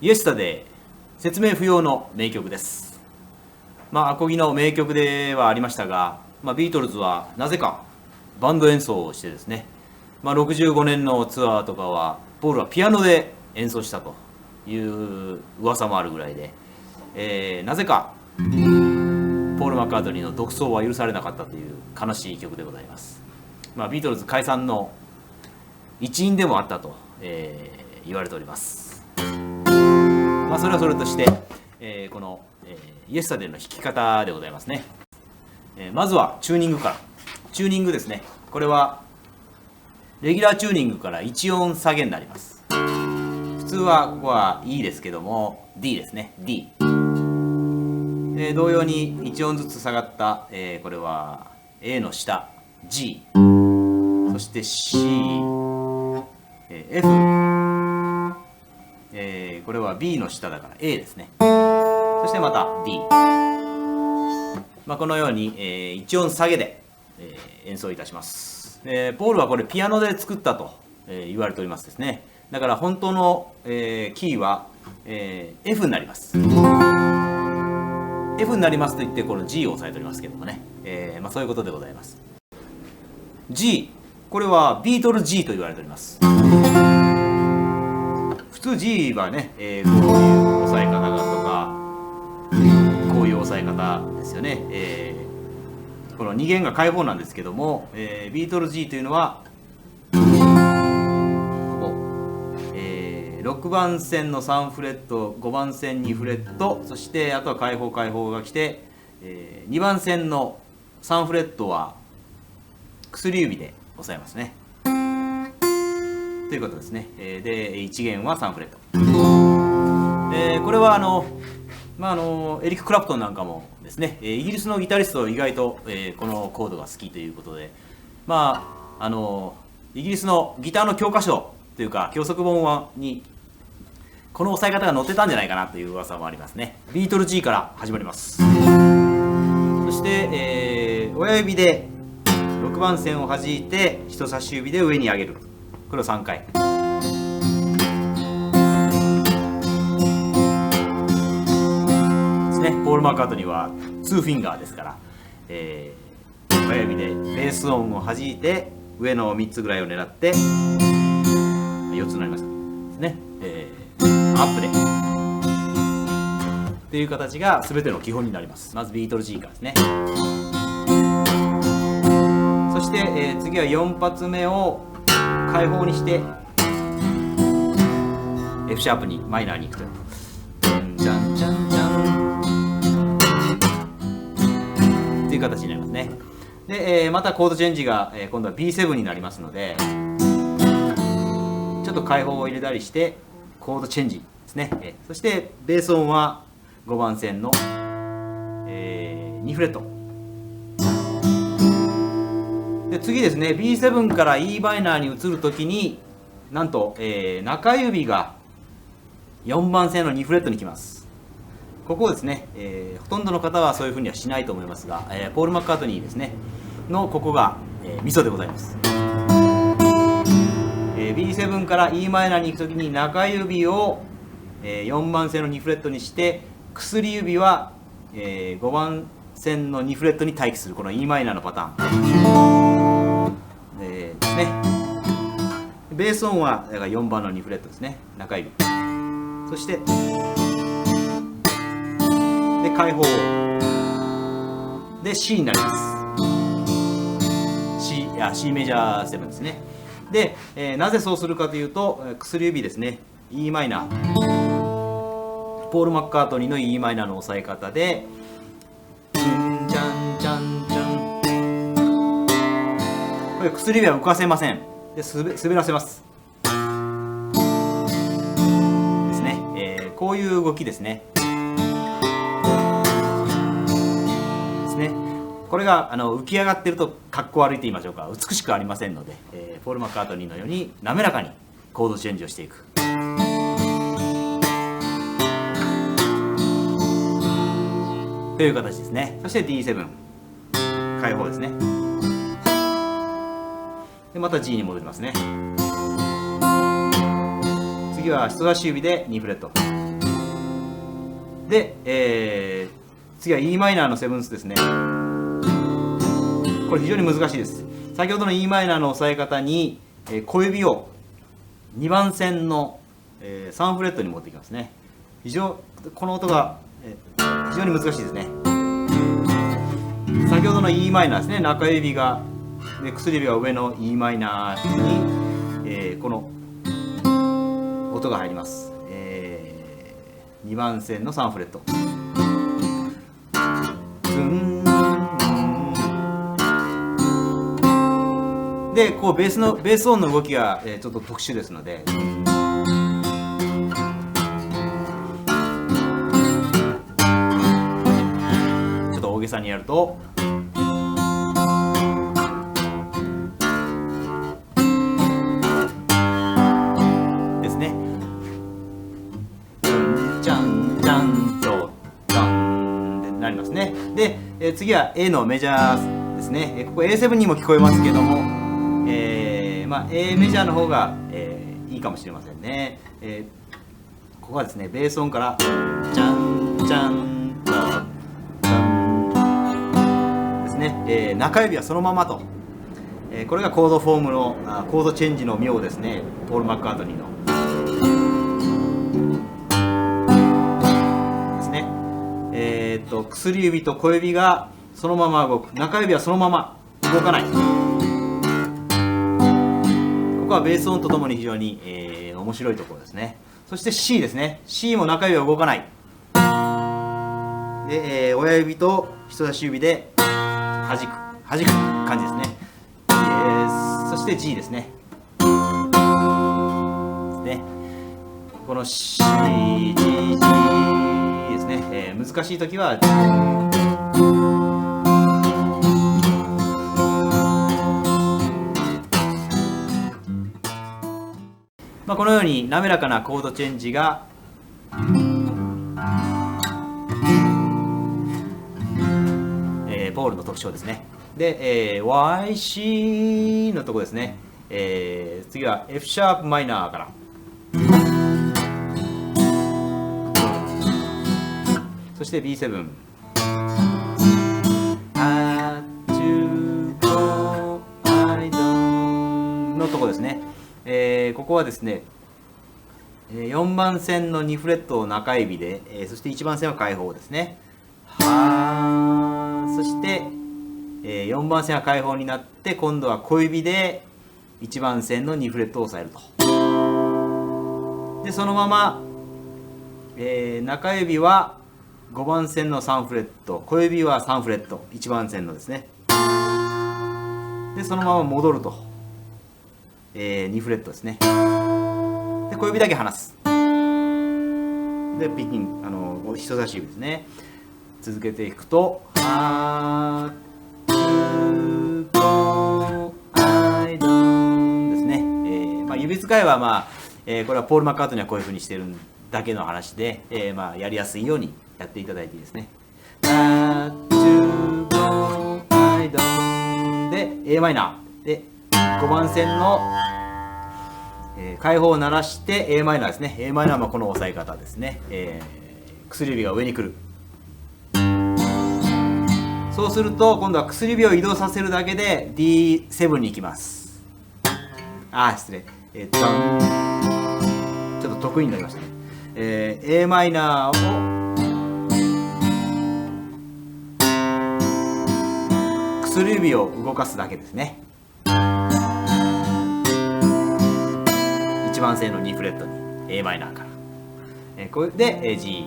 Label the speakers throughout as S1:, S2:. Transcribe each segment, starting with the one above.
S1: イエスタデイ、説明不要の名曲です。アコギの名曲ではありましたが、ビートルズはなぜかバンド演奏をしてですね、65年のツアーとかはポールはピアノで演奏したという噂もあるぐらいで、なぜかポール・マッカートニーの独奏は許されなかったという悲しい曲でございます。ビートルズ解散の一因でもあったと、言われております。それはそれとして、この、イエスタデイの弾き方でございますね。まずはチューニングから。チューニングですね。これはレギュラーチューニングから1音下げになります。普通はここは E ですけども D ですね。 D、同様に1音ずつ下がった、これは A の下 G、 そして C、F、これは B の下だから A ですね。そしてまた D、このように、1音下げで、演奏いたします。ポールはこれピアノで作ったと、言われておりますですね。だから本当の、キーは、F になります。F になりますと言ってこの G を押さえておりますけどもね、そういうことでございます。G、 これはビートル G と言われております。普通 G はね、こういう押さえ方がとかこういう押さえ方ですよね。この2弦が開放なんですけども、ビートル G というのはここ、6番線の3フレット、5番線2フレット、そしてあとは開放が来て、2番線の3フレットは薬指で押さえますね。ということですね。で1弦は3フレット。これはエリック・クラプトンなんかもですね、イギリスのギタリスト意外と、このコードが好きということで、イギリスのギターの教科書というか教則本にこの押さえ方が載ってたんじゃないかなという噂もありますね。ビートル G から始まります。そして、親指で6番線を弾いて人差し指で上に上げる。これを3回。ポール・マッカートニーは2フィンガーですから、親指でベース音を弾いて上の3つぐらいを狙って4つになりましたですね。アップでっていう形が全ての基本になります。まずビートル G からですね。そして、次は4発目を開放にして F シャープにマイナーに行くと、じゃんじゃんじゃんという形になりますね。で、またコードチェンジが、今度は B7 になりますので、ちょっと開放を入れたりしてコードチェンジですね。そしてベース音は5番線の、2フレットで、次ですね B7 から E マイナーに移るときになんと、中指が4番線の2フレットに来ます。ここですね、ほとんどの方はそういうふうにはしないと思いますが、ポール・マッカートニーですねのここが、ミソでございます。B7 から E マイナーに行くときに中指を、4番線の2フレットにして薬指は、5番線の2フレットに待機するこの E マイナーのパターン、ですね。ベース音はだから4番の2フレットですね、中指。そしてで開放で C になります。 C メジャー7ですね。で、なぜそうするかというと薬指ですね E マイナー、ポール・マッカートニーの E マイナーの押さえ方でじんじゃんじゃんじゃん、これ薬指は浮かせません。で滑らせますですね。こういう動きですね。これが浮き上がっているとかっこ悪いと言いましょうか、美しくありませんので、ポール・マッカートニーのように滑らかにコードチェンジをしていくという形ですね。そして D7 開放ですね。でまた G に戻りますね。次は人差し指で2フレット。で、次は e マイナーのセブンスですね。これ非常に難しいです。先ほどの e マイナーの押さえ方に、小指を2番線の、3フレットに持っていきますね。この音が、非常に難しいですね。先ほどの e マイナーですね。中指がで薬指が上の e マイナーに、この音が入ります。2番線の3フレット。でこうベース音の動きが、ちょっと特殊ですので、ちょっと大げさにやるとですね。じゃんじゃんとじゃんってなりますね。で、次は A のメジャーですね。ここ A7 にも聞こえますけども、A メジャーの方が、いいかもしれませんね。ここはですね、ベース音からじゃんじゃんとじゃんですね、中指はそのままと、これがコードフォームのコードチェンジの妙ですね。ポール・マッカートニーのですね。薬指と小指がそのまま動く、中指はそのまま動かない。ここはベース音とともに非常に、面白いところですね。そして C ですね。C も中指は動かない。で、親指と人差し指で弾く感じですね。そして G ですね。この C、G、G ですね。難しいときはこのように滑らかなコードチェンジがポールの特徴ですね。で、YC のとこですね。次は F シャープマイナーから。そして B7。のとこですね。ここはですね、4番線の2フレットを中指で、そして1番線は開放ですね。そして、4番線は開放になって、今度は小指で1番線の2フレットを押さえると。でそのまま、中指は5番線の3フレット、小指は3フレット、1番線のですね。でそのまま戻ると。2フレットですね。で小指だけ離す。でピッキング、人差し指ですね。続けていくと「ハートアイドン」ですね。指使いはこれはポール・マッカートニーはこういうふうにしてるだけの話で、やりやすいようにやっていただいていいですね。ハートアイドンで a マイナーで5番線の開放を鳴らして a マイナーですね。a マイナーもこの押さえ方ですね。薬指が上に来る。そうすると今度は薬指を移動させるだけで D7 に行きます。失礼。ちょっと得意になりましたね。a マイナーを薬指を動かすだけですね。1番線の2フレットに a マイナーから、これで G。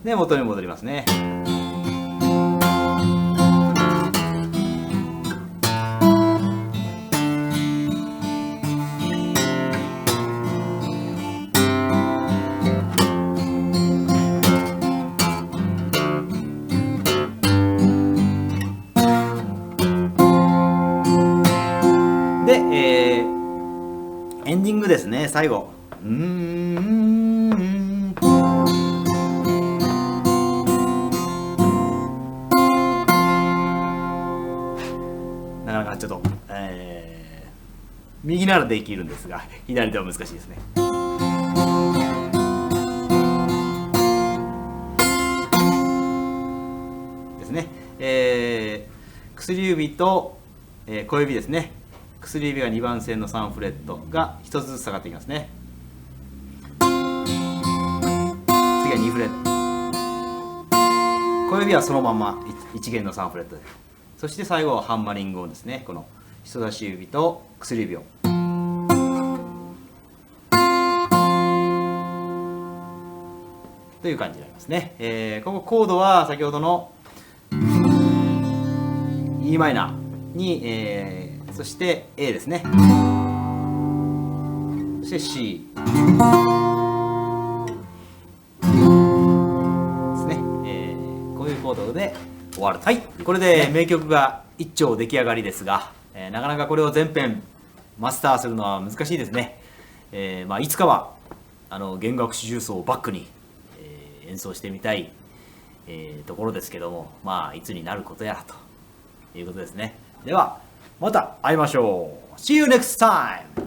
S1: で元に戻りますね。で、エンディングですね。最後。右ならできるんですが左では難しいですね。ですね。薬指と、小指ですね。薬指が2番線の3フレットが1つずつ下がっていきますね。次は2フレット。小指はそのまま1弦の3フレットで。そして最後はハンマリング音ですね。この人差し指と薬指を。という感じになりますね。ここコードは先ほどの e マイナーに、そして A ですね。そして C ですね。こういうコードで終わる。はい、これで名曲が一丁出来上がりですが、なかなかこれを全編マスターするのは難しいですね。いつかは弦楽四重奏をバックに、演奏してみたい、ところですけども、いつになることやらということですね。ではまた会いましょう。See you next time!